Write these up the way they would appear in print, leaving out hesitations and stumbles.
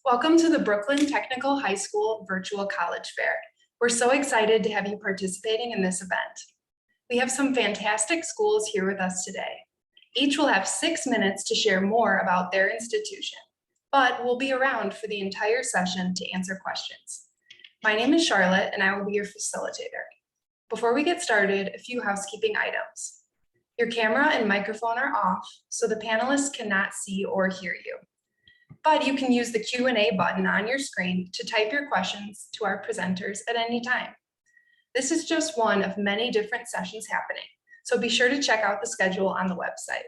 Welcome to the Brooklyn Technical High School Virtual College Fair. We're so excited to have you participating in this event. We have some fantastic schools here with us today. Each will have 6 minutes to share more about their institution, but we'll be around for the entire session to answer questions. My name is Charlotte and I will be your facilitator. Before we get started, a few housekeeping items. Your camera and microphone are off, so the panelists cannot see or hear you. But you can use the Q&A button on your screen to type your questions to our presenters at any time. This is just one of many different sessions happening, so be sure to check out the schedule on the website.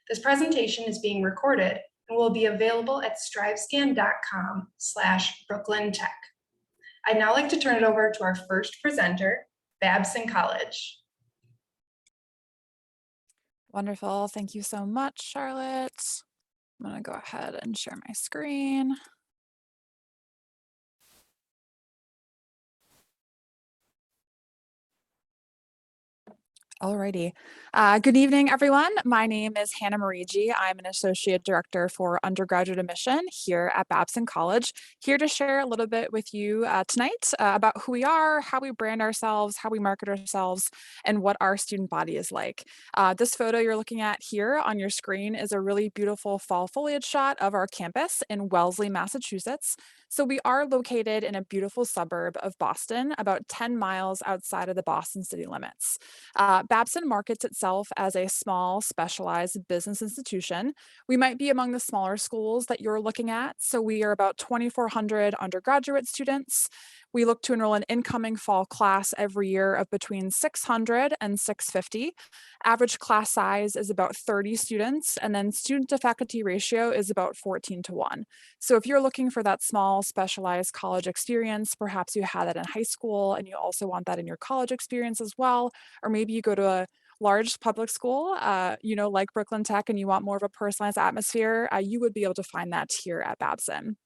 This presentation is being recorded and will be available at strivescan.com/BrooklynTech. I'd now like to turn it over to our first presenter, Babson College. Wonderful. Thank you so much, Charlotte. I'm going to go ahead and share my screen. Alrighty. Good evening, everyone. My name is Hannah Marigi. I'm an Associate Director for Undergraduate Admission here at Babson College, here to share a little bit with you tonight about who we are, how we brand ourselves, how we market ourselves, and what our student body is like. This photo you're looking at here on your screen is a really beautiful fall foliage shot of our campus in Wellesley, Massachusetts. So we are located in a beautiful suburb of Boston, about 10 miles outside of the Boston city limits. Babson markets itself as a small, specialized business institution. We might be among the smaller schools that you're looking at. So we are about 2,400 undergraduate students. We look to enroll an incoming fall class every year of between 600 and 650. Average class size is about 30 students, and then student to faculty ratio is about 14:1. So if you're looking for that small, specialized college experience, perhaps you had that in high school and you also want that in your college experience as well, or maybe you go to a large public school, like Brooklyn Tech, and you want more of a personalized atmosphere, you would be able to find that here at Babson.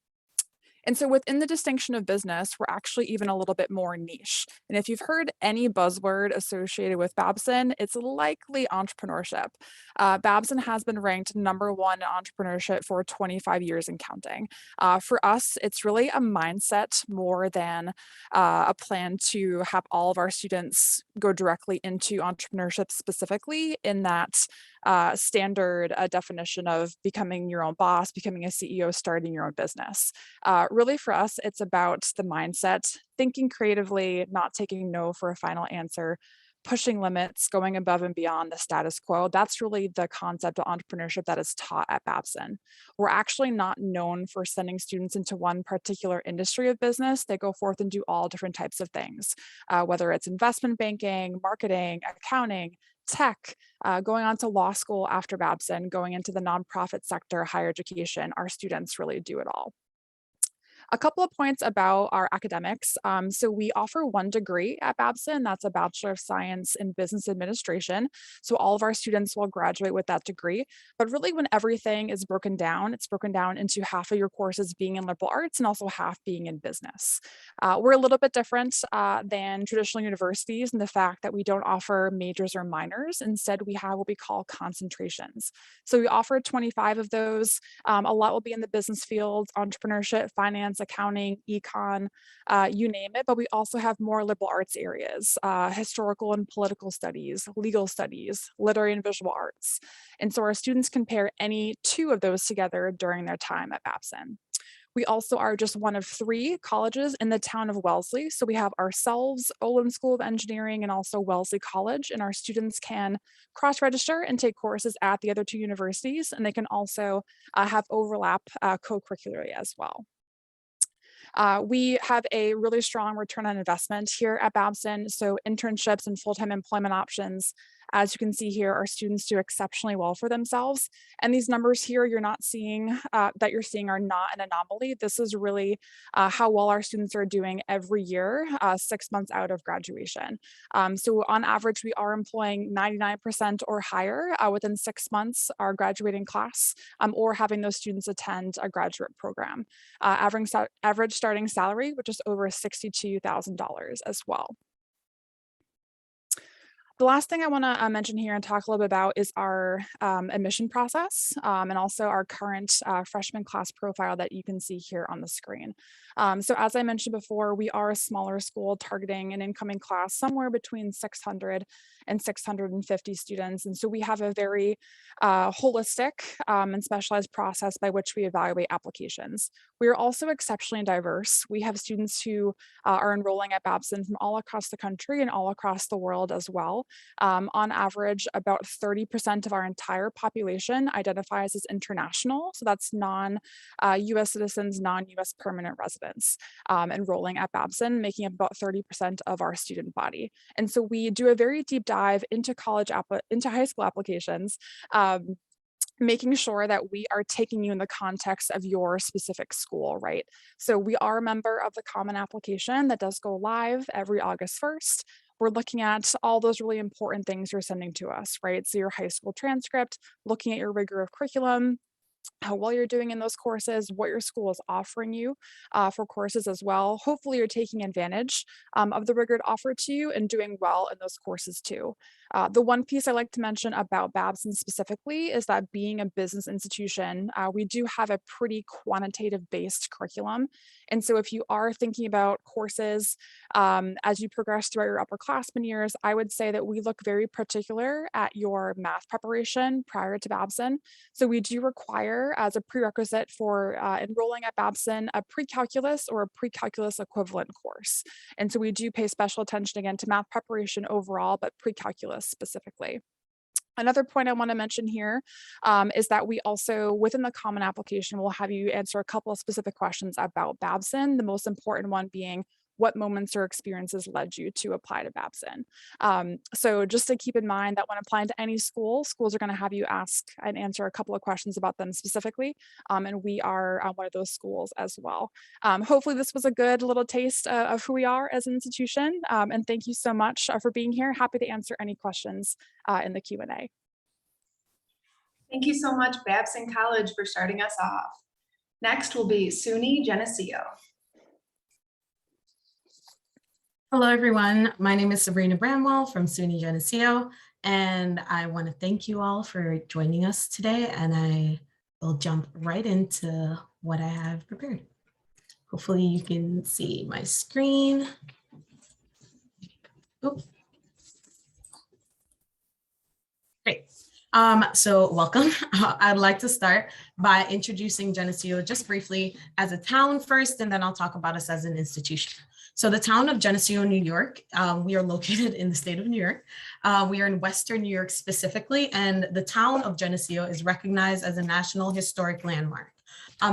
And so within the distinction of business, we're actually even a little bit more niche. And if you've heard any buzzword associated with Babson, it's likely entrepreneurship. Babson has been ranked #1 in entrepreneurship for 25 years and counting. For us, it's really a mindset more than a plan to have all of our students go directly into entrepreneurship specifically, in that standard definition of becoming your own boss, becoming a CEO, starting your own business. Really for us, it's about the mindset, thinking creatively, not taking no for a final answer, pushing limits, going above and beyond the status quo. That's really the concept of entrepreneurship that is taught at Babson. We're actually not known for sending students into one particular industry of business. They go forth and do all different types of things, whether it's investment banking, marketing, accounting, tech, going on to law school after Babson, going into the nonprofit sector, higher education. Our students really do it all. A couple of points about our academics. So we offer one degree at Babson. That's a Bachelor of Science in Business Administration. So all of our students will graduate with that degree. But really, when everything is broken down, it's broken down into half of your courses being in liberal arts and also half being in business. We're a little bit different than traditional universities in the fact that we don't offer majors or minors. Instead, we have what we call concentrations. So we offer 25 of those. A lot will be in the business field, entrepreneurship, finance, accounting, econ, you name it, but we also have more liberal arts areas, historical and political studies, legal studies, literary and visual arts. And so our students can pair any two of those together during their time at Babson. We also are just one of 3 colleges in the town of Wellesley. So we have ourselves, Olin School of Engineering, and also Wellesley College, and our students can cross-register and take courses at the other 2 universities, and they can also have overlap co-curricularly as well. We have a really strong return on investment here at Babson. So internships and full-time employment options, as you can see here, our students do exceptionally well for themselves. And these numbers here you're not seeing, that you're seeing, are not an anomaly. This is really how well our students are doing every year, 6 months out of graduation. So on average, we are employing 99% or higher within 6 months, our graduating class, or having those students attend a graduate program. Average starting salary, which is over $62,000 as well. The last thing I want to mention here and talk a little bit about is our admission process and also our current freshman class profile that you can see here on the screen. So as I mentioned before, we are a smaller school targeting an incoming class somewhere between 600 and 650 students. And so we have a very holistic and specialized process by which we evaluate applications. We are also exceptionally diverse. We have students who are enrolling at Babson from all across the country and all across the world as well. On average, about 30% of our entire population identifies as international. So that's non-US citizens, non-US permanent residents enrolling at Babson, making up about 30% of our student body. And so we do a very deep dive into into high school applications, making sure that we are taking you in the context of your specific school, right? So we are a member of the Common Application that does go live every August 1st. We're looking at all those really important things you're sending to us, right? So your high school transcript, looking at your rigor of curriculum, how well you're doing in those courses, what your school is offering you for courses as well. Hopefully you're taking advantage of the rigor offered to you and doing well in those courses too. The one piece I like to mention about Babson specifically is that being a business institution, we do have a pretty quantitative based curriculum. And so if you are thinking about courses as you progress throughout your upperclassmen years, I would say that we look very particular at your math preparation prior to Babson. So we do require as a prerequisite for enrolling at Babson a pre-calculus or a pre-calculus equivalent course. And so we do pay special attention again to math preparation overall, but pre-calculus specifically. Another point I want to mention here is that we also, within the Common Application, will have you answer a couple of specific questions about Babson, the most important one being what moments or experiences led you to apply to Babson. So just to keep in mind that when applying to any school, schools are going to have you ask and answer a couple of questions about them specifically, and we are one of those schools as well. Hopefully this was a good little taste of who we are as an institution, and thank you so much for being here. Happy to answer any questions in the Q&A. Thank you so much, Babson College, for starting us off. Next will be SUNY Geneseo. Hello, everyone. My name is Sabrina Bramwell from SUNY Geneseo, and I want to thank you all for joining us today, and I will jump right into what I have prepared. Hopefully you can see my screen. Oops. Great. So welcome. I'd like to start by introducing Geneseo just briefly as a town first, and then I'll talk about us as an institution. So the town of Geneseo, New York, we are located in the state of New York. We are in Western New York specifically, and the town of Geneseo is recognized as a National Historic Landmark.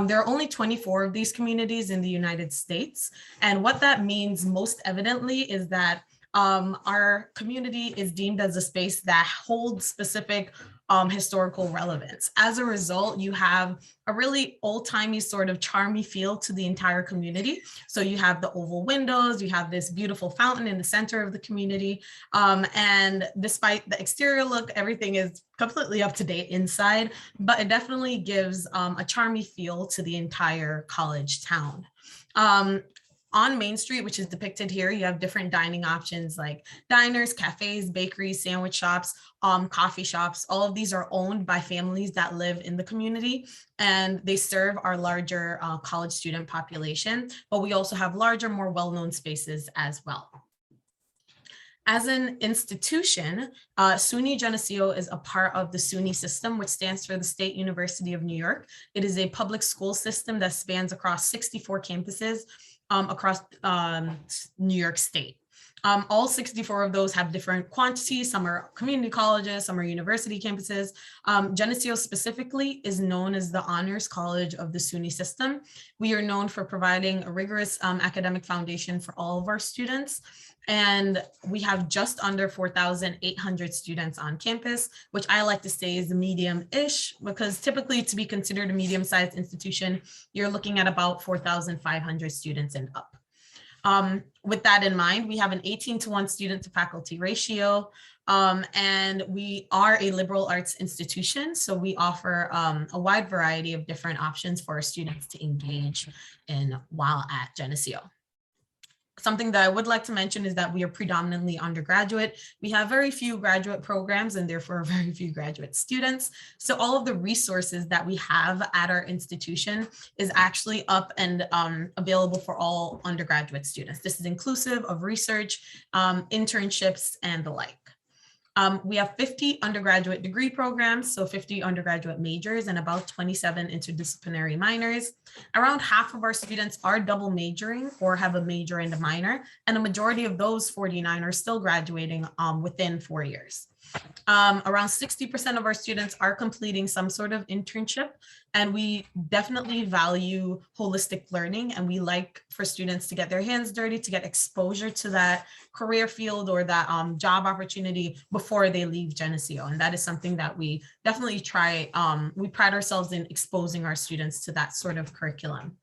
There are only 24 of these communities in the United States. And what that means most evidently is that our community is deemed as a space that holds specific historical relevance. As a result, you have a really old-timey sort of charmy feel to the entire community. So you have the oval windows, you have this beautiful fountain in the center of the community. And despite the exterior look, everything is completely up to date inside, but it definitely gives a charmy feel to the entire college town. On Main Street, which is depicted here, you have different dining options like diners, cafes, bakeries, sandwich shops, coffee shops. All of these are owned by families that live in the community, and they serve our larger college student population. But we also have larger, more well-known spaces as well. As an institution, SUNY Geneseo is a part of the SUNY system, which stands for the State University of New York. It is a public school system that spans across 64 campuses across New York State. All 64 of those have different quantities. Some are community colleges, some are university campuses. Geneseo specifically is known as the Honors College of the SUNY system. We are known for providing a rigorous academic foundation for all of our students. And we have just under 4,800 students on campus, which I like to say is medium-ish, because typically to be considered a medium-sized institution, you're looking at about 4,500 students and up. With that in mind, we have an 18-to-1 student to faculty ratio, and we are a liberal arts institution. So we offer a wide variety of different options for our students to engage in while at Geneseo. Something that I would like to mention is that we are predominantly undergraduate. We have very few graduate programs and therefore very few graduate students. So all of the resources that we have at our institution is actually up and available for all undergraduate students. This is inclusive of research, internships, and the like. We have 50 undergraduate degree programs, so 50 undergraduate majors and about 27 interdisciplinary minors. Around half of our students are double majoring or have a major and a minor, and a majority of those 49 are still graduating within 4 years. Around 60% of our students are completing some sort of internship, and we definitely value holistic learning, and we like for students to get their hands dirty, to get exposure to that career field or that job opportunity before they leave Geneseo. And that is something that we definitely try. We pride ourselves in exposing our students to that sort of curriculum.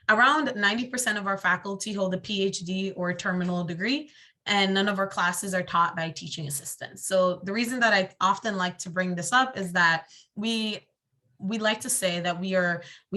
Around 90% of our faculty hold a PhD or terminal degree, and none of our classes are taught by teaching assistants. So the reason that I often like to bring this up is that we like to say that we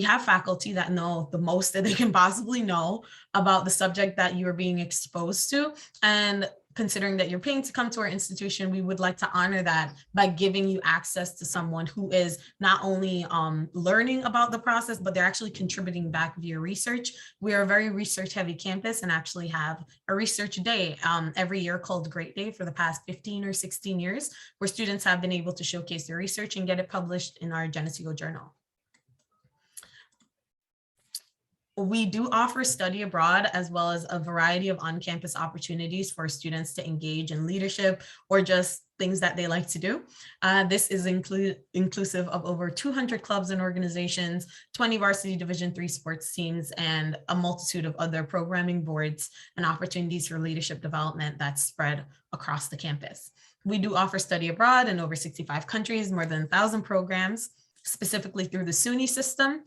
have faculty that know the most that they can possibly know about the subject that you are being exposed to. And considering that you're paying to come to our institution, we would like to honor that by giving you access to someone who is not only learning about the process, but they're actually contributing back via research. We are a very research heavy campus and actually have a research day every year called Great Day for the past 15 or 16 years, where students have been able to showcase their research and get it published in our Geneseo Journal. We do offer study abroad as well as a variety of on-campus opportunities for students to engage in leadership or just things that they like to do. This is inclusive of over 200 clubs and organizations, 20 varsity Division III sports teams, and a multitude of other programming boards and opportunities for leadership development that's spread across the campus. We do offer study abroad in over 65 countries, more than 1,000 programs, specifically through the SUNY system,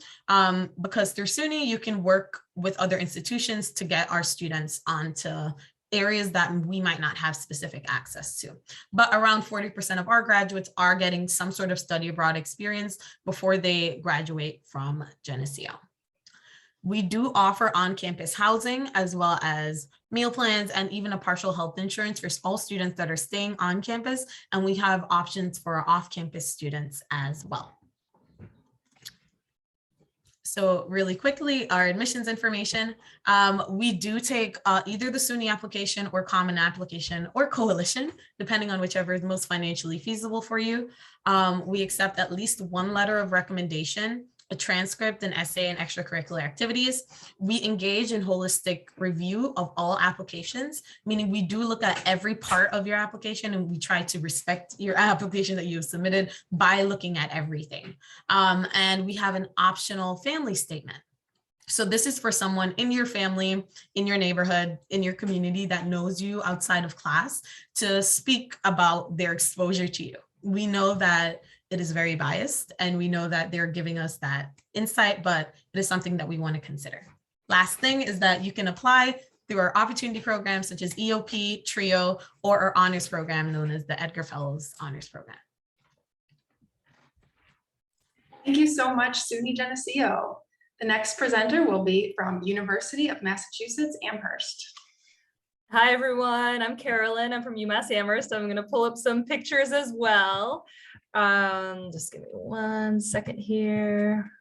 because through SUNY, you can work with other institutions to get our students onto areas that we might not have specific access to. But around 40% of our graduates are getting some sort of study abroad experience before they graduate from Geneseo. We do offer on-campus housing as well as meal plans and even a partial health insurance for all students that are staying on campus. And we have options for our off-campus students as well. So really quickly, our admissions information, we do take either the SUNY application or common application or coalition, depending on whichever is most financially feasible for you. We accept at least one letter of recommendation, a transcript, an essay, and extracurricular activities. We engage in holistic review of all applications, meaning we do look at every part of your application and we try to respect your application that you've submitted by looking at everything. And we have an optional family statement. So this is for someone in your family, in your neighborhood, in your community that knows you outside of class to speak about their exposure to you. We know that it is very biased and we know that they're giving us that insight, but it is something that we want to consider. Last thing is that you can apply through our opportunity programs such as EOP, TRIO, or our honors program known as the Edgar Fellows Honors Program. Thank you so much, SUNY Geneseo. The next presenter will be from University of Massachusetts, Amherst. Hi, everyone. I'm Carolyn. I'm from UMass Amherst. I'm going to pull up some pictures as well. Just give me 1 second here.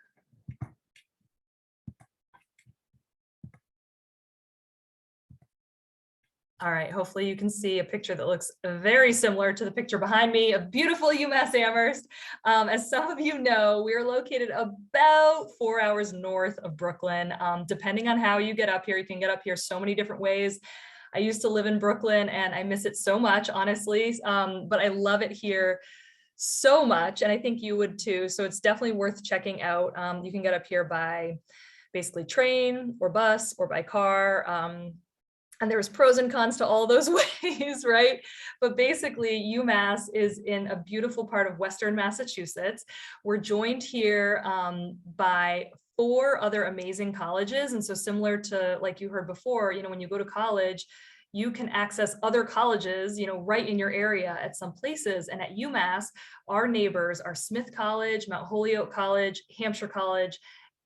All right, hopefully you can see a picture that looks very similar to the picture behind me of beautiful UMass Amherst. As some of you know, we're located about 4 hours north of Brooklyn. Depending on how you get up here, you can get up here so many different ways. I used to live in Brooklyn and I miss it so much, honestly, but I love it here so much, and I think you would too. So it's definitely worth checking out. You can get up here by basically train or bus or by car. And there's pros and cons to all those ways, right? But basically UMass is in a beautiful part of Western Massachusetts. We're joined here by 4 other amazing colleges. And so similar to, like you heard before, you know, when you go to college, you can access other colleges, you know, right in your area at some places. And at UMass, our neighbors are Smith College, Mount Holyoke College, Hampshire College,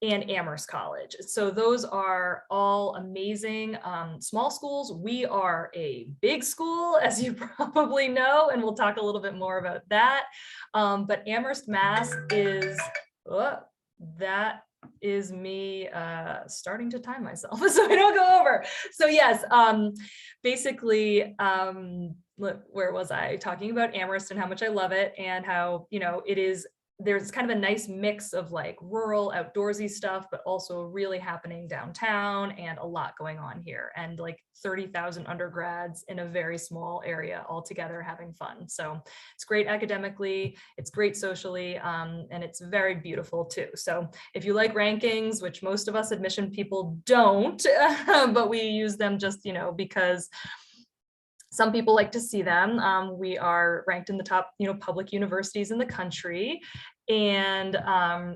and Amherst College. So those are all amazing small schools. We are a big school, as you probably know, and we'll talk a little bit more about that. But Amherst, Mass is, that is me starting to time myself so I don't go over. So yes, basically, look, where was I talking about Amherst and how much I love it and how, you know, it is, there's kind of a nice mix of like rural outdoorsy stuff, but also really happening downtown and a lot going on here, and like 30,000 undergrads in a very small area all together having fun. So it's great academically, it's great socially, and it's very beautiful too. So if you like rankings, which most of us admission people don't, but we use them just, you know, because some people like to see them. We are ranked in the top, you know, public universities in the country, and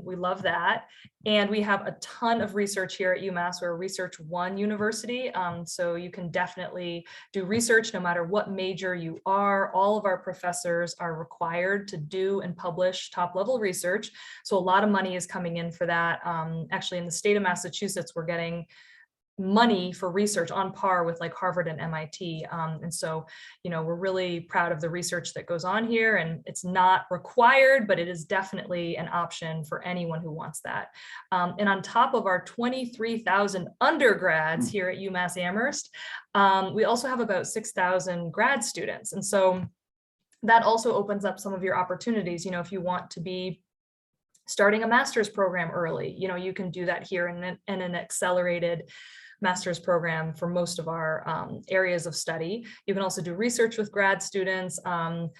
we love that. And we have a ton of research here at UMass. We're a Research 1 university, so you can definitely do research no matter what major you are. All of our professors are required to do and publish top-level research, so a lot of money is coming in for that. Actually, in the state of Massachusetts, we're getting money for research on par with like Harvard and MIT. And so, you know, we're really proud of the research that goes on here, and it's not required, but it is definitely an option for anyone who wants that. And on top of our 23,000 undergrads here at UMass Amherst, we also have about 6,000 grad students. And so that also opens up some of your opportunities. You know, if you want to be starting a master's program early, you know, you can do that here in an accelerated master's program for most of our areas of study. You can also do research with grad students, and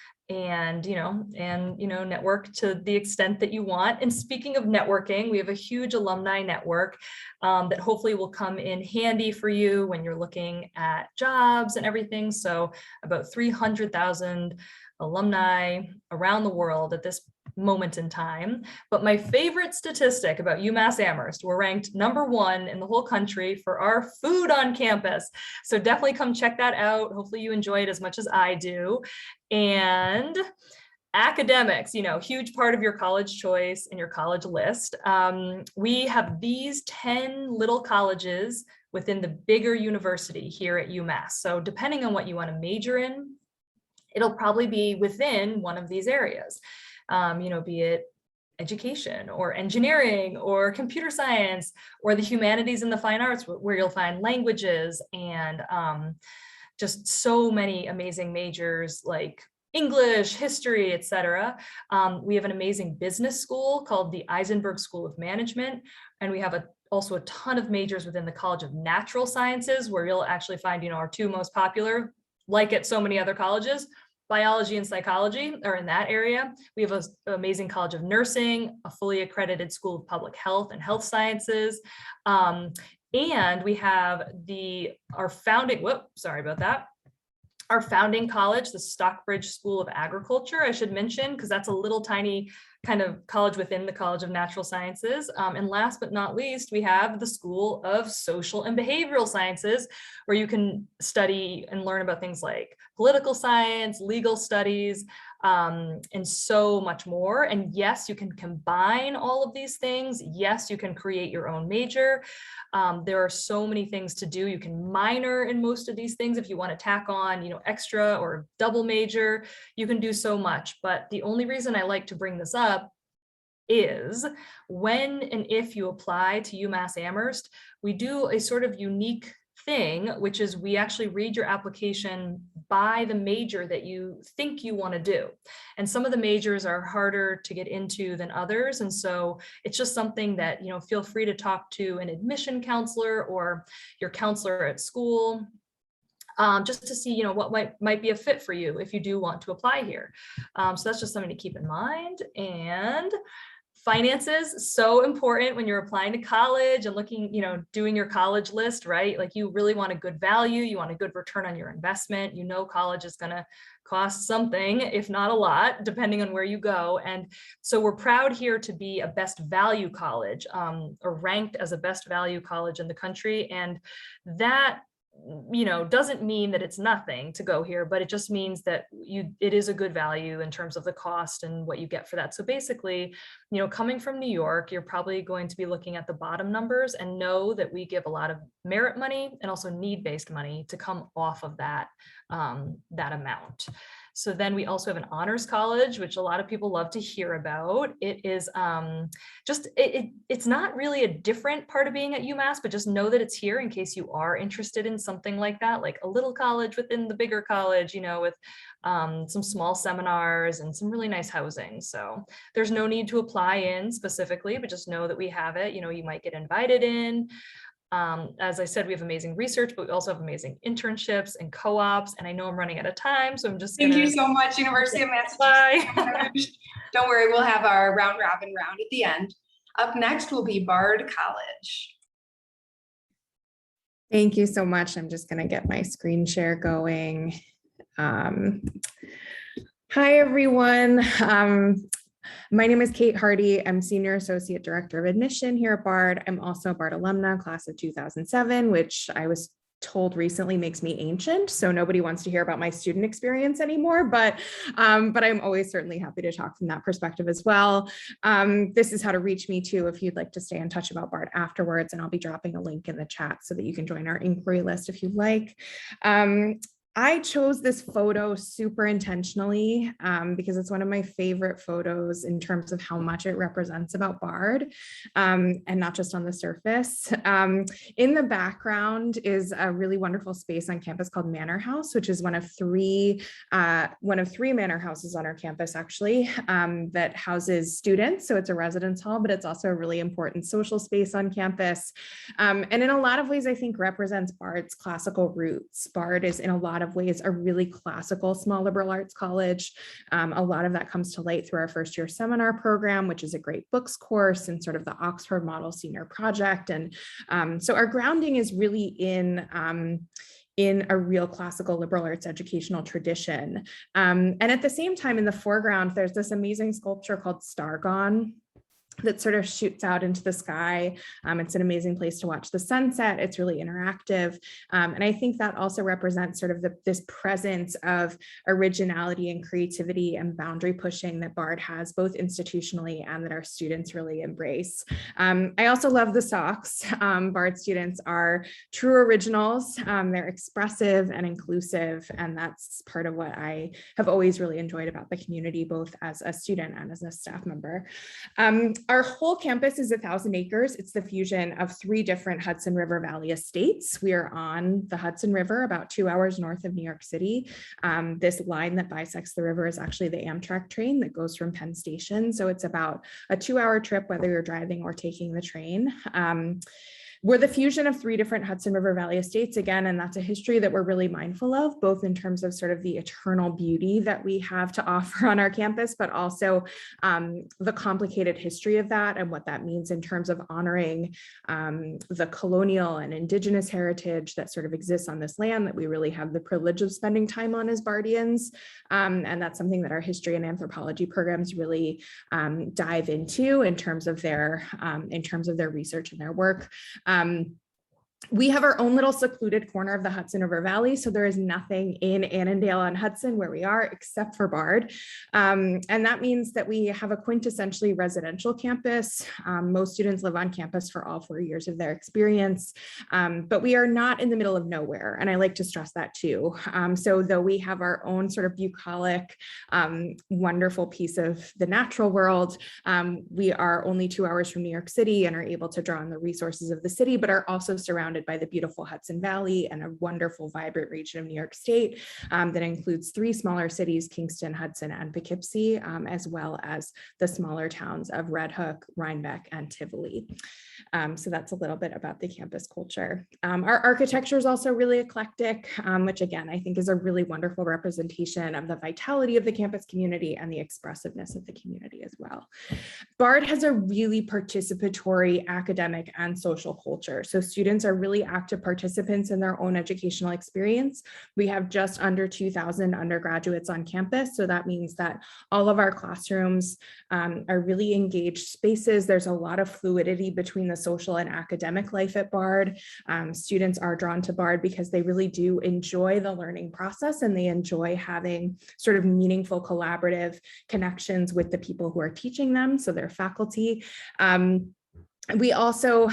network to the extent that you want. And speaking of networking, we have a huge alumni network that hopefully will come in handy for you when you're looking at jobs and everything. So about 300,000 alumni around the world at this moment in time. But my favorite statistic about UMass Amherst, we're ranked #1 in the whole country for our food on campus. So definitely come check that out. Hopefully you enjoy it as much as I do. And academics, you know, huge part of your college choice and your college list. We have these 10 little colleges within the bigger university here at UMass. So depending on what you want to major in, it'll probably be within one of these areas. Be it education or engineering or computer science or the humanities and the fine arts, where you'll find languages and just so many amazing majors like English, history, etc. We have an amazing business school called the Eisenberg School of Management, and we have also a ton of majors within the College of Natural Sciences, where you'll actually find, you know, our two most popular, like at so many other colleges, biology and psychology are in that area. We have an amazing College of Nursing, a fully accredited School of Public Health and Health Sciences. And we have our founding college, the Stockbridge School of Agriculture, I should mention, because that's a little tiny kind of college within the College of Natural Sciences. And last but not least, we have the School of Social and Behavioral Sciences, where you can study and learn about things like political science, legal studies, and so much more. And yes, you can combine all of these things. Yes, you can create your own major. There are so many things to do. You can minor in most of these things if you want to tack on, you know, extra or double major. You can do so much. But the only reason I like to bring this up is when and if you apply to UMass Amherst, we do a sort of unique thing, which is we actually read your application by the major that you think you want to do. And some of the majors are harder to get into than others. And so it's just something that, you know, feel free to talk to an admission counselor or your counselor at school, just to see, you know, what might be a fit for you if you do want to apply here. So that's just something to keep in mind. And finances, so important when you're applying to college and looking, you know, doing your college list, right? Like you really want a good value, you want a good return on your investment. You know, college is going to cost something, if not a lot, depending on where you go. And so we're proud here to be a best value college, or ranked as a best value college in the country. And that doesn't mean that it's nothing to go here, but it just means that it is a good value in terms of the cost and what you get for that. So basically, coming from New York, you're probably going to be looking at the bottom numbers and know that we give a lot of merit money and also need-based money to come off of that amount. So then we also have an honors college, which a lot of people love to hear about. It is it's not really a different part of being at UMass, but just know that it's here in case you are interested in something like that, like a little college within the bigger college, with some small seminars and some really nice housing. So there's no need to apply in specifically, but just know that we have it. You might get invited in. As I said, we have amazing research, but we also have amazing internships and co-ops. And I know I'm running out of time, so I'm just Thank you so much, University of Massachusetts. Bye. Don't worry, we'll have our round robin round at the end. Up next will be Bard College. Thank you so much. I'm just going to get my screen share going. Hi, everyone. My name is Kate Hardy. I'm Senior Associate Director of Admission here at Bard. I'm also a Bard alumna, class of 2007, which I was told recently makes me ancient. So nobody wants to hear about my student experience anymore, but I'm always certainly happy to talk from that perspective as well. This is how to reach me too, if you'd like to stay in touch about Bard afterwards, and I'll be dropping a link in the chat so that you can join our inquiry list if you'd like. I chose this photo super intentionally because it's one of my favorite photos in terms of how much it represents about Bard, and not just on the surface. In the background is a really wonderful space on campus called Manor House, which is one of three manor houses on our campus, actually, that houses students. So it's a residence hall, but it's also a really important social space on campus. And in a lot of ways, I think represents Bard's classical roots. Bard is in a lot of ways a really classical small liberal arts college. A lot of that comes to light through our first year seminar program, which is a great books course and sort of the Oxford Model Senior Project. And so our grounding is really in a real classical liberal arts educational tradition. And at the same time, in the foreground, there's this amazing sculpture called Stargone that sort of shoots out into the sky. It's an amazing place to watch the sunset. It's really interactive. And I think that also represents sort of this presence of originality and creativity and boundary pushing that Bard has both institutionally and that our students really embrace. I also love the socks. Bard students are true originals. They're expressive and inclusive. And that's part of what I have always really enjoyed about the community, both as a student and as a staff member. Our whole campus is 1,000 acres. It's the fusion of 3 different Hudson River Valley estates. We are on the Hudson River, about 2 hours north of New York City. This line that bisects the river is actually the Amtrak train that goes from Penn Station. So it's about a 2-hour trip, whether you're driving or taking the train. We're the fusion of 3 different Hudson River Valley estates again, and that's a history that we're really mindful of, both in terms of sort of the eternal beauty that we have to offer on our campus, but also the complicated history of that and what that means in terms of honoring the colonial and indigenous heritage that sort of exists on this land that we really have the privilege of spending time on as Bardians. And that's something that our history and anthropology programs really dive into in terms of their research and their work. We have our own little secluded corner of the Hudson River Valley. So there is nothing in Annandale on Hudson where we are except for Bard. And that means that we have a quintessentially residential campus. Most students live on campus for all 4 years of their experience, but we are not in the middle of nowhere. And I like to stress that too. So though we have our own sort of bucolic, wonderful piece of the natural world, we are only 2 hours from New York City and are able to draw on the resources of the city, but are also surrounded by the beautiful Hudson Valley and a wonderful, vibrant region of New York State that includes 3 smaller cities, Kingston, Hudson, and Poughkeepsie, as well as the smaller towns of Red Hook, Rhinebeck, and Tivoli. So that's a little bit about the campus culture. Our architecture is also really eclectic, which again, I think is a really wonderful representation of the vitality of the campus community and the expressiveness of the community as well. Bard has a really participatory academic and social culture. So students are really active participants in their own educational experience. We have just under 2,000 undergraduates on campus. So that means that all of our classrooms are really engaged spaces. There's a lot of fluidity between the social and academic life at Bard. Students are drawn to Bard because they really do enjoy the learning process and they enjoy having sort of meaningful collaborative connections with the people who are teaching them, so their faculty. We also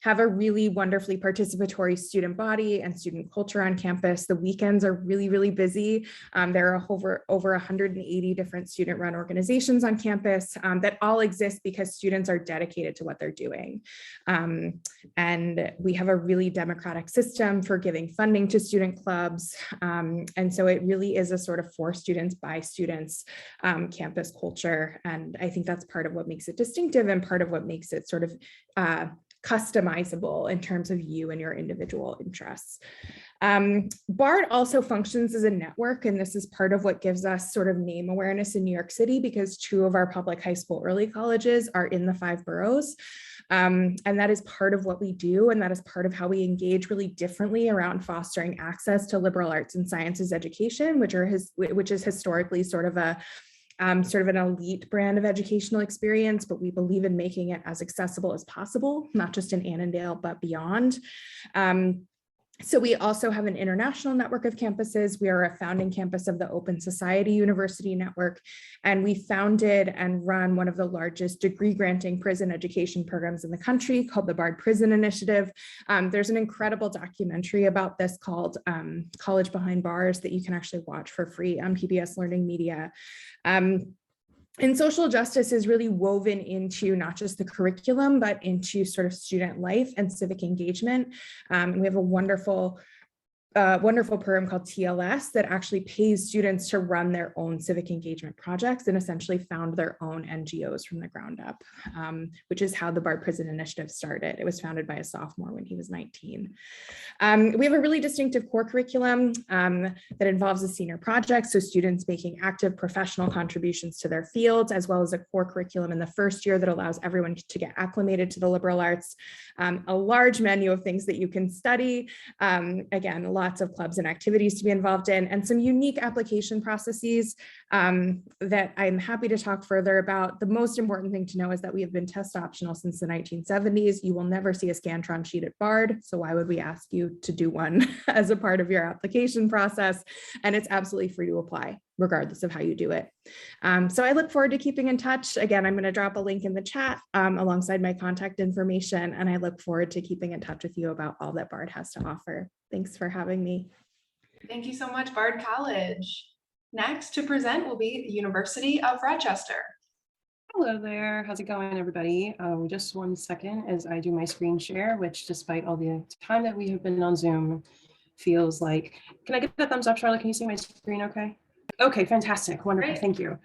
have a really wonderfully participatory student body and student culture on campus. The weekends are really, really busy. There are over 180 different student-run organizations on campus that all exist because students are dedicated to what they're doing. And we have a really democratic system for giving funding to student clubs. And so it really is a sort of for students, by students campus culture. And I think that's part of what makes it distinctive and part of what makes it sort of customizable in terms of you and your individual interests. BARD also functions as a network, and this is part of what gives us sort of name awareness in New York City, because 2 of our public high school early colleges are in the 5 boroughs. And that is part of what we do, and that is part of how we engage really differently around fostering access to liberal arts and sciences education, which is historically sort of an elite brand of educational experience, but we believe in making it as accessible as possible, not just in Annandale, but beyond. So we also have an international network of campuses. We are a founding campus of the Open Society University Network, and we founded and run one of the largest degree granting prison education programs in the country called the Bard Prison Initiative. There's an incredible documentary about this called College Behind Bars that you can actually watch for free on PBS Learning Media. And social justice is really woven into not just the curriculum, but into sort of student life and civic engagement. And we have a wonderful program called TLS that actually pays students to run their own civic engagement projects and essentially found their own NGOs from the ground up, which is how the Bard Prison Initiative started. It was founded by a sophomore when he was 19. We have a really distinctive core curriculum that involves a senior project, so students making active professional contributions to their fields, as well as a core curriculum in the first year that allows everyone to get acclimated to the liberal arts, a large menu of things that you can study, again, lots of clubs and activities to be involved in, and some unique application processes that I'm happy to talk further about. The most important thing to know is that we have been test optional since the 1970s. You will never see a Scantron sheet at Bard, so why would we ask you to do one as a part of your application process? And it's absolutely free to apply, regardless of how you do it. So I look forward to keeping in touch. Again, I'm going to drop a link in the chat alongside my contact information, and I look forward to keeping in touch with you about all that Bard has to offer. Thanks for having me. Thank you so much, Bard College. Next to present will be the University of Rochester. Hello there, how's it going, everybody? Just 1 second as I do my screen share, which despite all the time that we have been on Zoom, feels like, can I get a thumbs up, Charlotte? Can you see my screen okay? Okay, fantastic, wonderful, Great. thank you.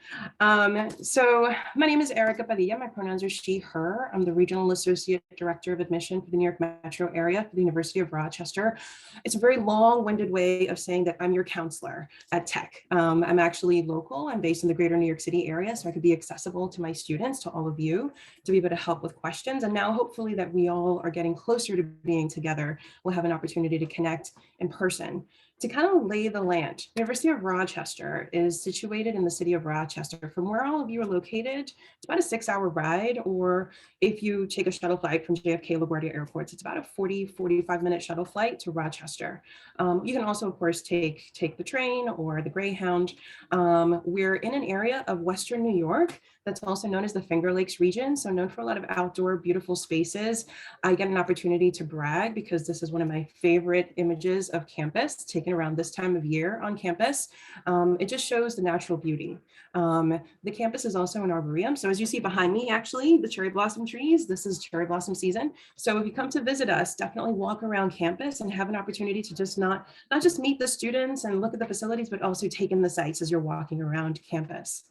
So my name is Erica Padilla, my pronouns are she, her. I'm the Regional Associate Director of Admission for the New York Metro area for the University of Rochester. It's a very long-winded way of saying that I'm your counselor at Tech. I'm actually local, I'm based in the greater New York City area, so I could be accessible to my students, to all of you, to be able to help with questions. And now hopefully that we all are getting closer to being together, we'll have an opportunity to connect in person. To kind of lay the land, the University of Rochester is situated in the city of Rochester. From where all of you are located, it's about a 6-hour ride, or if you take a shuttle flight from JFK LaGuardia airports, it's about a 45-minute shuttle flight to Rochester. You can also, of course, take the train or the Greyhound. We're in an area of Western New York that's also known as the Finger Lakes region, so known for a lot of outdoor, beautiful spaces. I get an opportunity to brag because this is one of my favorite images of campus taken around this time of year on campus. It just shows the natural beauty. The campus is also an arboretum. So as you see behind me, actually, the cherry blossom trees, this is cherry blossom season. So if you come to visit us, definitely walk around campus and have an opportunity to just not just meet the students and look at the facilities, but also take in the sights as you're walking around campus.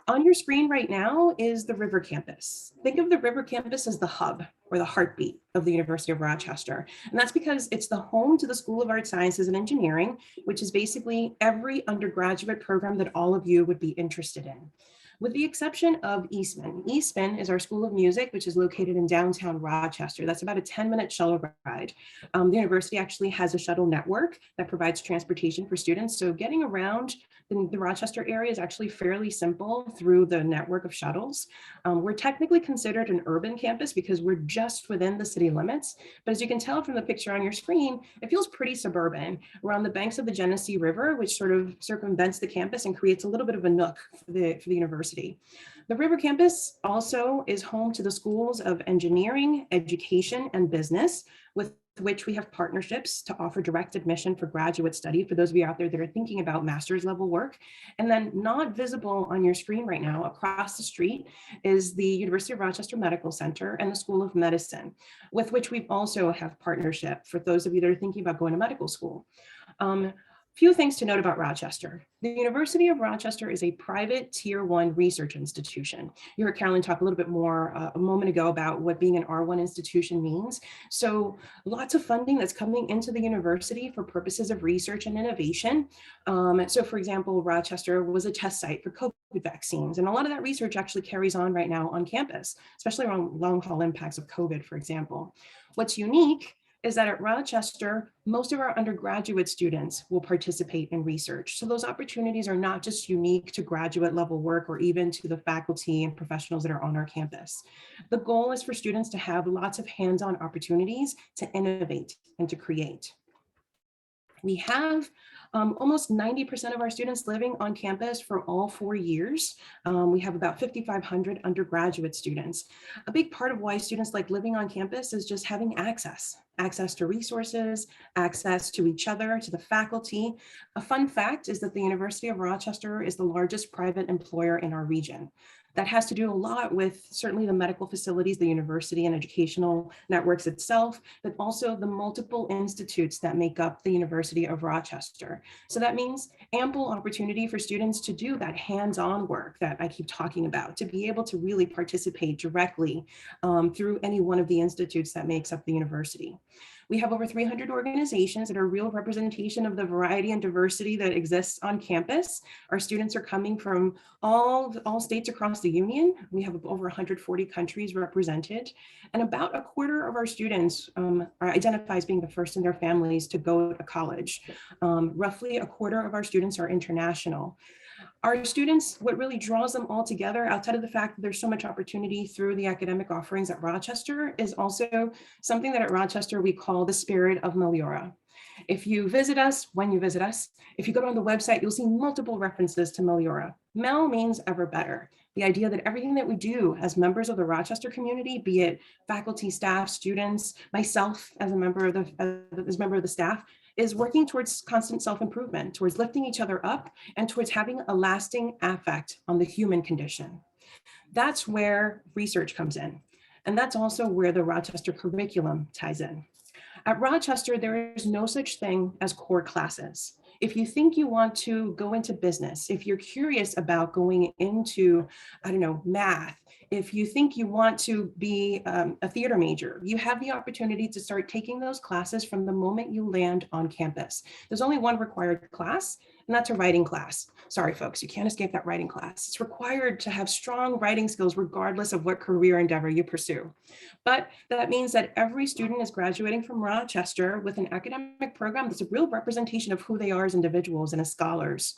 On your screen right now is the River Campus. Think of the River Campus as the hub or the heartbeat of the University of Rochester. And that's because it's the home to the School of Art Sciences and Engineering, which is basically every undergraduate program that all of you would be interested in. with the exception of Eastman. Eastman is our School of Music, which is located in downtown Rochester. That's about a 10-minute shuttle ride. The university actually has a shuttle network that provides transportation for students. So getting around the Rochester area is actually fairly simple through the network of shuttles. We're technically considered an urban campus because we're just within the city limits. But as you can tell from the picture on your screen, it feels pretty suburban. We're on the banks of the Geneseo River, which sort of circumvents the campus and creates a little bit of a nook for the university. The River Campus also is home to the schools of engineering, education, and business, with which we have partnerships to offer direct admission for graduate study for those of you out there that are thinking about master's level work. And then not visible on your screen right now, across the street is the University of Rochester Medical Center and the School of Medicine, with which we also have partnership for those of you that are thinking about going to medical school. Few things to note about Rochester. The University of Rochester is a private tier 1 research institution. You heard Carolyn talk a little bit more a moment ago about what being an R1 institution means. So lots of funding that's coming into the university for purposes of research and innovation. So for example, Rochester was a test site for COVID vaccines. And a lot of that research actually carries on right now on campus, especially around long haul impacts of COVID, for example. What's unique is that at Rochester, most of our undergraduate students will participate in research. So those opportunities are not just unique to graduate level work or even to the faculty and professionals that are on our campus. The goal is for students to have lots of hands-on opportunities to innovate and to create. We have almost 90% of our students living on campus for all 4 years. We have about 5,500 undergraduate students. A big part of why students like living on campus is just having access to resources, access to each other, to the faculty. A fun fact is that the University of Rochester is the largest private employer in our region. That has to do a lot with certainly the medical facilities, the university and educational networks itself, but also the multiple institutes that make up the University of Rochester. So that means ample opportunity for students to do that hands-on work that I keep talking about, to be able to really participate directly through any one of the institutes that makes up the university. We have over 300 organizations that are a real representation of the variety and diversity that exists on campus. Our students are coming from all states across the union. We have over 140 countries represented, and about a quarter of our students are identified as being the first in their families to go to college. Roughly a quarter of our students are international. Our students, what really draws them all together, outside of the fact that there's so much opportunity through the academic offerings at Rochester, is also something that at Rochester we call the spirit of Meliora. If you visit us, when you visit us, if you go on the website, you'll see multiple references to Meliora. Mel means ever better. The idea that everything that we do as members of the Rochester community, be it faculty, staff, students, myself as a member of the staff, is working towards constant self-improvement, towards lifting each other up, and towards having a lasting effect on the human condition. That's where research comes in. And that's also where the Rochester curriculum ties in. At Rochester, there is no such thing as core classes. If you think you want to go into business, if you're curious about going into, math, if you think you want to be a theater major, you have the opportunity to start taking those classes from the moment you land on campus. There's only one required class, and that's a writing class. Sorry, folks, you can't escape that writing class. It's required to have strong writing skills regardless of what career endeavor you pursue. But that means that every student is graduating from Rochester with an academic program that's a real representation of who they are as individuals and as scholars.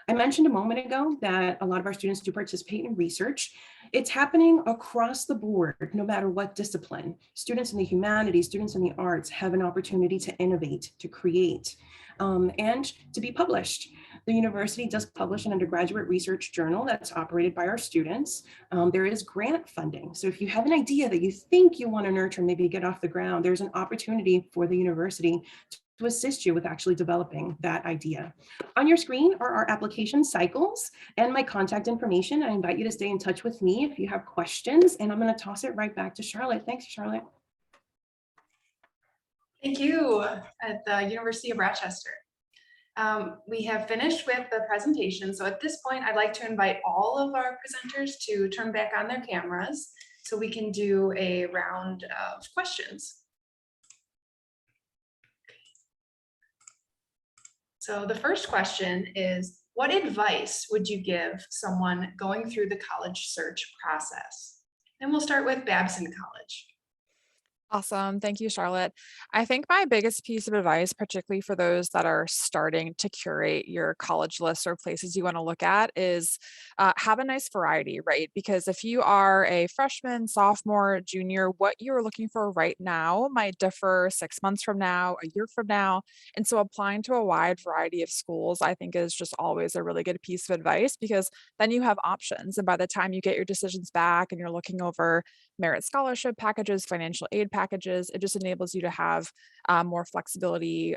I mentioned a moment ago that a lot of our students do participate in research. It's happening across the board, no matter what discipline. Students in the humanities, students in the arts have an opportunity to innovate, to create, and to be published. The university does publish an undergraduate research journal that's operated by our students. There is grant funding. So if you have an idea that you think you want to nurture, maybe get off the ground, there's an opportunity for the university to assist you with actually developing that idea. On your screen are our application cycles and my contact information. I invite you to stay in touch with me if you have questions, and I'm going to toss it right back to Charlotte. Thanks, Charlotte. Thank you at the University of Rochester. We have finished with the presentation. So at this point, I'd like to invite all of our presenters to turn back on their cameras so we can do a round of questions. So the first question is, What advice would you give someone going through the college search process? And we'll start with Babson College. Awesome. Thank you, Charlotte. I think my biggest piece of advice, particularly for those that are starting to curate your college list or places you want to look at, is have a nice variety, right? Because if you are a freshman, sophomore, junior, what you're looking for right now might differ 6 months from now, a year from now. And so applying to a wide variety of schools, I think, is just always a really good piece of advice because then you have options. And by the time you get your decisions back and you're looking over merit scholarship packages, financial aid packages. It just enables you to have more flexibility,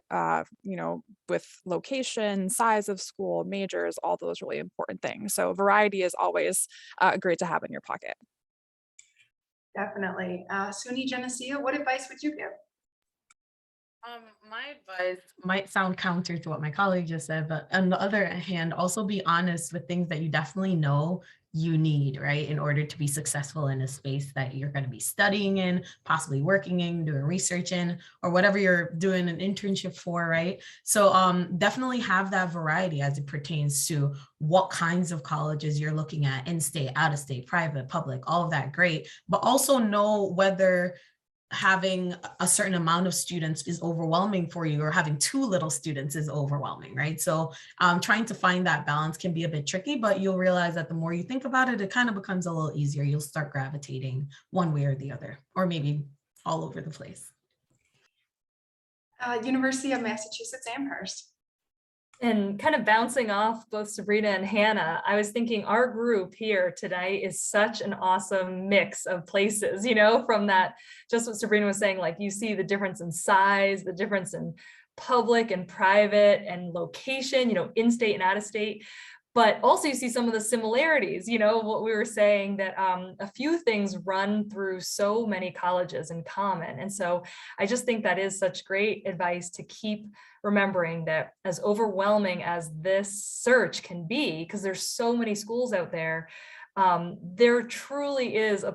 with location, size of school, majors, all those really important things. So variety is always great to have in your pocket. Definitely. SUNY Geneseo, what advice would you give? My advice might sound counter to what my colleague just said, but on the other hand, also be honest with things that you definitely know you need, right? In order to be successful in a space that you're going to be studying in, possibly working in, doing research in, or whatever you're doing an internship for, right? So definitely have that variety as it pertains to what kinds of colleges you're looking at, in-state, out-of-state, private, public, all of that, great. But also know whether having a certain amount of students is overwhelming for you or having too little students is overwhelming, right? So trying to find that balance can be a bit tricky, but you'll realize that the more you think about it, it kind of becomes a little easier. You'll start gravitating one way or the other, or maybe all over the place. University of Massachusetts Amherst. And kind of bouncing off both Sabrina and Hannah, I was thinking our group here today is such an awesome mix of places, from that, just what Sabrina was saying, like you see the difference in size, the difference in public and private and location, in-state and out-of-state. But also you see some of the similarities, what we were saying, that a few things run through so many colleges in common. And so I just think that is such great advice to keep remembering, that as overwhelming as this search can be, because there's so many schools out there, there truly is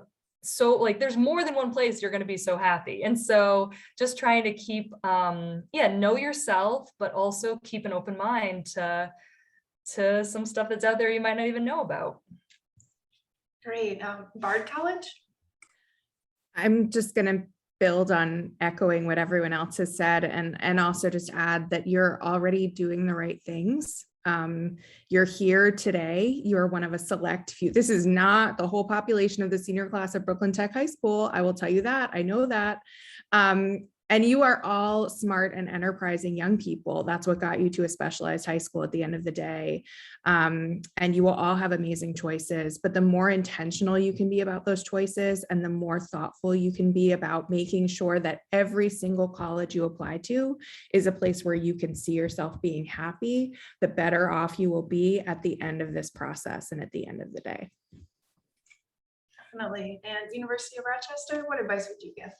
there's more than one place you're going to be so happy. And so just trying to keep, know yourself, but also keep an open mind to some stuff that's out there you might not even know about. Great. Bard College? I'm just going to build on echoing what everyone else has said and also just add that you're already doing the right things. You're here today. You're one of a select few. This is not the whole population of the senior class at Brooklyn Tech High School. I will tell you that. I know that. And you are all smart and enterprising young people. That's what got you to a specialized high school at the end of the day. And you will all have amazing choices, but the more intentional you can be about those choices and the more thoughtful you can be about making sure that every single college you apply to is a place where you can see yourself being happy, the better off you will be at the end of this process and at the end of the day. Definitely. And University of Rochester, what advice would you give?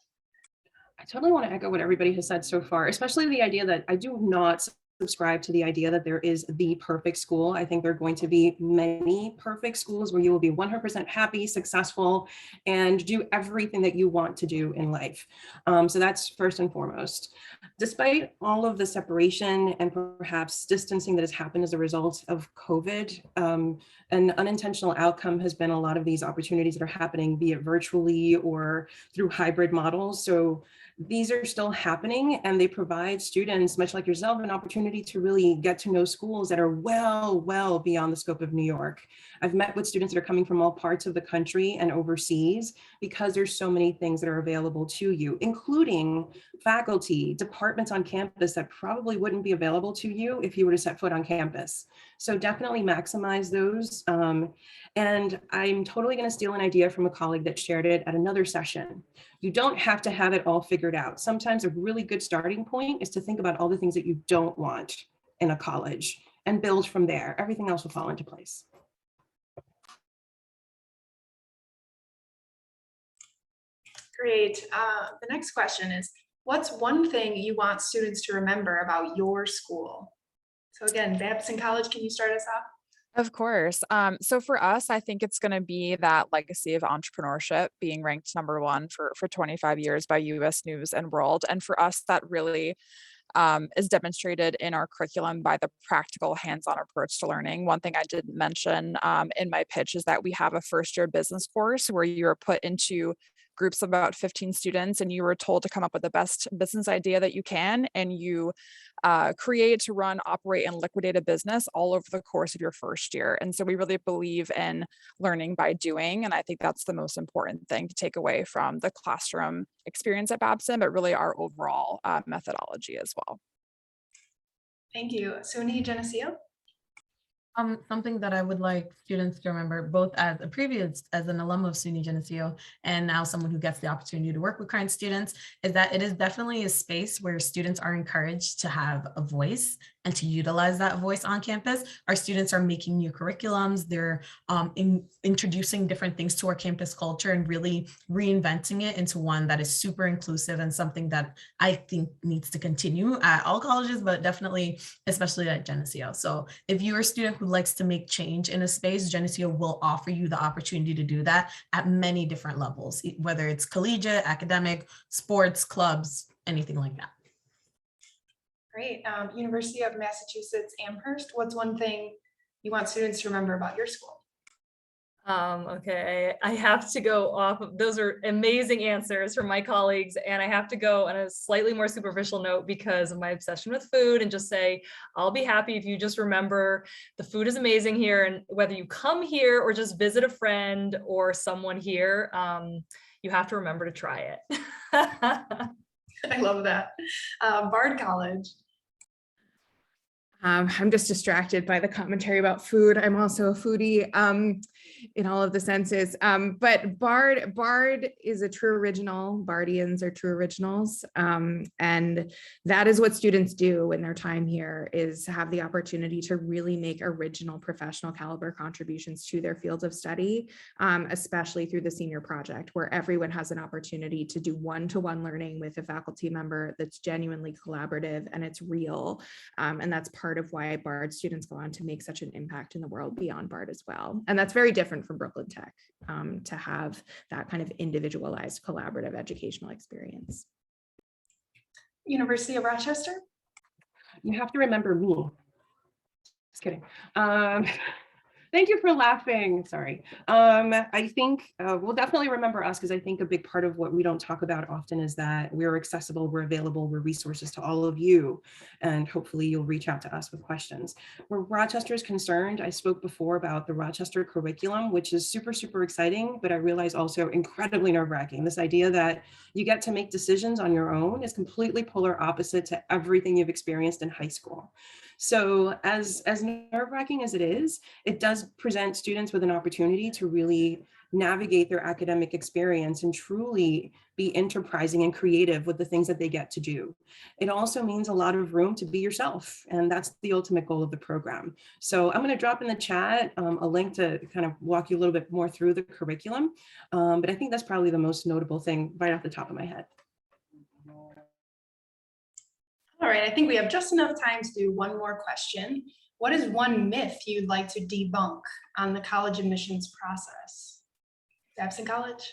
I totally want to echo what everybody has said so far, especially the idea that I do not subscribe to the idea that there is the perfect school. I think there are going to be many perfect schools where you will be 100% happy, successful, and do everything that you want to do in life. So that's first and foremost. Despite all of the separation and perhaps distancing that has happened as a result of COVID, an unintentional outcome has been a lot of these opportunities that are happening, be it virtually or through hybrid models. So these are still happening, and they provide students, much like yourself, an opportunity to really get to know schools that are well beyond the scope of New York. I've met with students that are coming from all parts of the country and overseas because there's so many things that are available to you, including faculty, departments on campus that probably wouldn't be available to you if you were to set foot on campus. So definitely maximize those. And I'm totally going to steal an idea from a colleague that shared it at another session. You don't have to have it all figured out. Sometimes a really good starting point is to think about all the things that you don't want in a college and build from there. Everything else will fall into place. Great. The next question is, what's one thing you want students to remember about your school? So again, Babson College, can you start us off? Of course. So for us, I think it's going to be that legacy of entrepreneurship being ranked #1 for 25 years by US News and World. And for us, that really is demonstrated in our curriculum by the practical hands-on approach to learning. One thing I didn't mention in my pitch is that we have a first-year business course where you're put into groups of about 15 students and you were told to come up with the best business idea that you can, and you create, run, operate, and liquidate a business all over the course of your first year. And so we really believe in learning by doing, and I think that's the most important thing to take away from the classroom experience at Babson, but really our overall methodology as well. Thank you. SUNY Geneseo? Something that I would like students to remember, both as an alum of SUNY Geneseo and now someone who gets the opportunity to work with current students, is that it is definitely a space where students are encouraged to have a voice and to utilize that voice on campus. Our students are making new curriculums. They're introducing different things to our campus culture and really reinventing it into one that is super inclusive and something that I think needs to continue at all colleges, but definitely, especially at Geneseo. So if you're a student who likes to make change in a space, Geneseo will offer you the opportunity to do that at many different levels, whether it's collegiate, academic, sports, clubs, anything like that. Great. University of Massachusetts Amherst, what's one thing you want students to remember about your school? Okay, I have to go off of, those are amazing answers from my colleagues, and I have to go on a slightly more superficial note because of my obsession with food, and just say, I'll be happy if you just remember the food is amazing here, and whether you come here or just visit a friend or someone here, you have to remember to try it. I love that. Bard College. I'm just distracted by the commentary about food. I'm also a foodie in all of the senses. But Bard is a true original. Bardians are true originals. And that is what students do in their time here, is have the opportunity to really make original professional caliber contributions to their fields of study, especially through the senior project, where everyone has an opportunity to do one-to-one learning with a faculty member that's genuinely collaborative and it's real. And that's part of why Bard students go on to make such an impact in the world beyond Bard as well. And that's very different from Brooklyn Tech, to have that kind of individualized collaborative educational experience. University of Rochester? You have to remember me. Just kidding. Thank you for laughing. Sorry. I think we'll definitely remember us, because I think a big part of what we don't talk about often is that we're accessible, we're available, we're resources to all of you, and hopefully you'll reach out to us with questions. Where Rochester is concerned, I spoke before about the Rochester curriculum, which is super, super exciting, but I realize also incredibly nerve-wracking. This idea that you get to make decisions on your own is completely polar opposite to everything you've experienced in high school. So as nerve-wracking as it is, it does present students with an opportunity to really navigate their academic experience and truly be enterprising and creative with the things that they get to do. It also means a lot of room to be yourself, and that's the ultimate goal of the program. So I'm going to drop in the chat a link to kind of walk you a little bit more through the curriculum, but I think that's probably the most notable thing right off the top of my head. All right, I think we have just enough time to do one more question. What is one myth you'd like to debunk on the college admissions process? Babson College?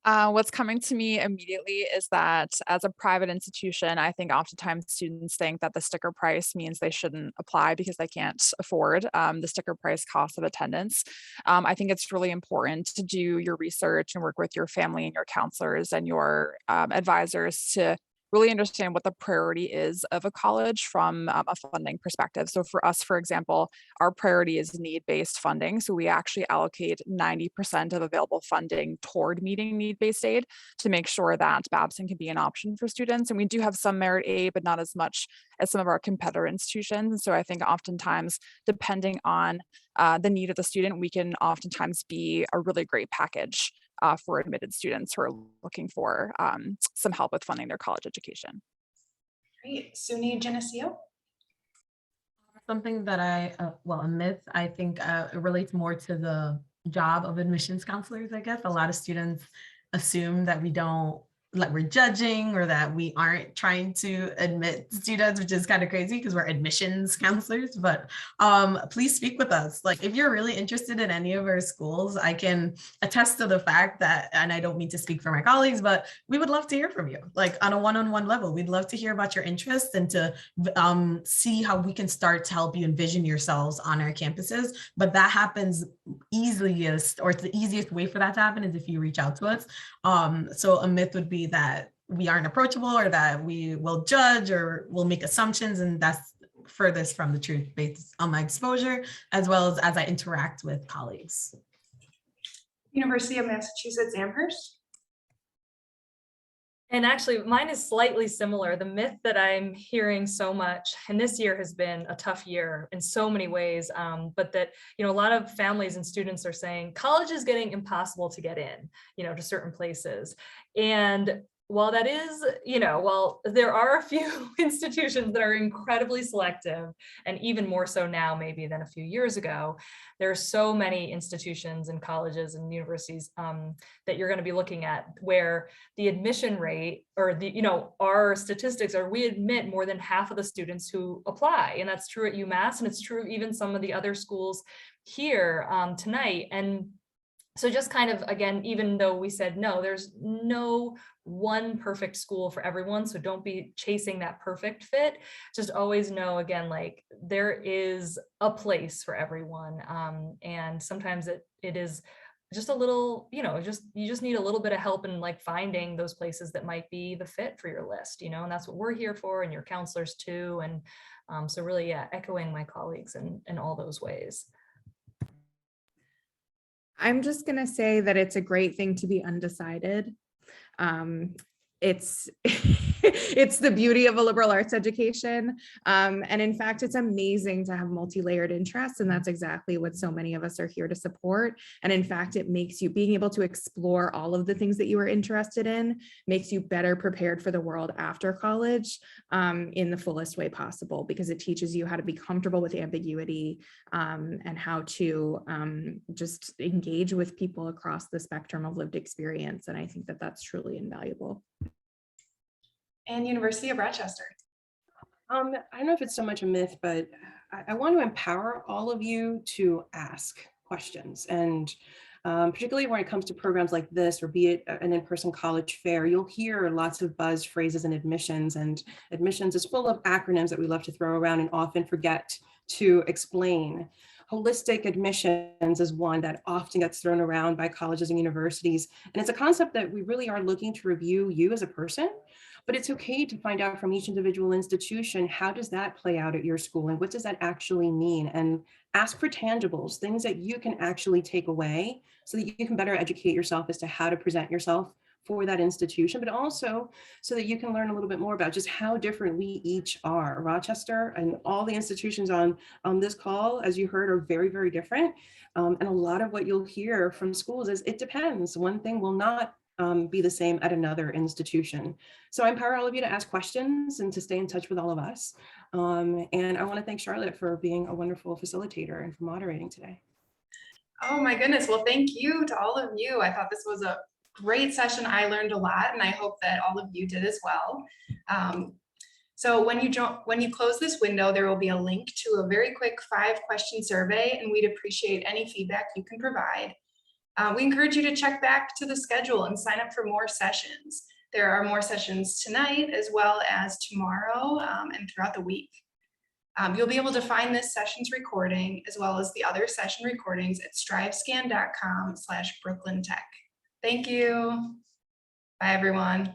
What's coming to me immediately is that as a private institution, I think oftentimes students think that the sticker price means they shouldn't apply because they can't afford the sticker price cost of attendance. I think it's really important to do your research and work with your family and your counselors and your advisors to really understand what the priority is of a college from a funding perspective. So for us, for example, our priority is need-based funding. So we actually allocate 90% of available funding toward meeting need-based aid to make sure that Babson can be an option for students. And we do have some merit aid, but not as much as some of our competitor institutions. And so I think oftentimes, depending on the need of the student, we can oftentimes be a really great package for admitted students who are looking for some help with funding their college education. Great. SUNY Geneseo? Something that a myth, I think it relates more to the job of admissions counselors, I guess. A lot of students assume that we don't like we're judging or that we aren't trying to admit students, which is kind of crazy because we're admissions counselors, but please speak with us. Like if you're really interested in any of our schools, I can attest to the fact that, and I don't mean to speak for my colleagues, but we would love to hear from you, like on a one-on-one level. We'd love to hear about your interests and to see how we can start to help you envision yourselves on our campuses. But that happens easiest, or the easiest way for that to happen is if you reach out to us. So a myth would be that we aren't approachable or that we will judge or will make assumptions, and that's furthest from the truth based on my exposure as well as I interact with colleagues. University of Massachusetts Amherst. And actually, mine is slightly similar. The myth that I'm hearing so much, and this year has been a tough year in so many ways, but that, a lot of families and students are saying college is getting impossible to get in, to certain places. And while that is, while there are a few institutions that are incredibly selective, and even more so now maybe than a few years ago, there are so many institutions and colleges and universities that you're going to be looking at where the admission rate or our statistics are we admit more than half of the students who apply. And that's true at UMass, and it's true of even some of the other schools here tonight. And so just kind of, again, even though we said no, there's no one perfect school for everyone. So don't be chasing that perfect fit. Just always know, again, like there is a place for everyone. And sometimes it is just a little, you just need a little bit of help in like finding those places that might be the fit for your list, and that's what we're here for, and your counselors too. And so really, yeah, echoing my colleagues in all those ways. I'm just going to say that it's a great thing to be undecided. It's it's the beauty of a liberal arts education. And in fact, it's amazing to have multi-layered interests. And that's exactly what so many of us are here to support. And in fact, it makes you being able to explore all of the things that you are interested in makes you better prepared for the world after college in the fullest way possible, because it teaches you how to be comfortable with ambiguity and how to just engage with people across the spectrum of lived experience. And I think that that's truly invaluable. And University of Rochester. I don't know if it's so much a myth, but I want to empower all of you to ask questions. And particularly when it comes to programs like this, or be it an in-person college fair, you'll hear lots of buzz phrases in admissions, and admissions is full of acronyms that we love to throw around and often forget to explain. Holistic admissions is one that often gets thrown around by colleges and universities. And it's a concept that we really are looking to review you as a person, but it's okay to find out from each individual institution, how does that play out at your school and what does that actually mean? And ask for tangibles, things that you can actually take away so that you can better educate yourself as to how to present yourself for that institution, but also so that you can learn a little bit more about just how different we each are. Rochester and all the institutions on this call, as you heard, are very, very different. And a lot of what you'll hear from schools is it depends. One thing will not be the same at another institution. So I empower all of you to ask questions and to stay in touch with all of us. And I want to thank Charlotte for being a wonderful facilitator and for moderating today. Oh my goodness. Well, thank you to all of you. I thought this was a great session. I learned a lot, and I hope that all of you did as well. So when you close this window, there will be a link to a very quick 5-question survey, and we'd appreciate any feedback you can provide. We encourage you to check back to the schedule and sign up for more sessions. There are more sessions tonight as well as tomorrow and throughout the week. You'll be able to find this session's recording as well as the other session recordings at strivescan.com/BrooklynTech. Thank you. Bye, everyone.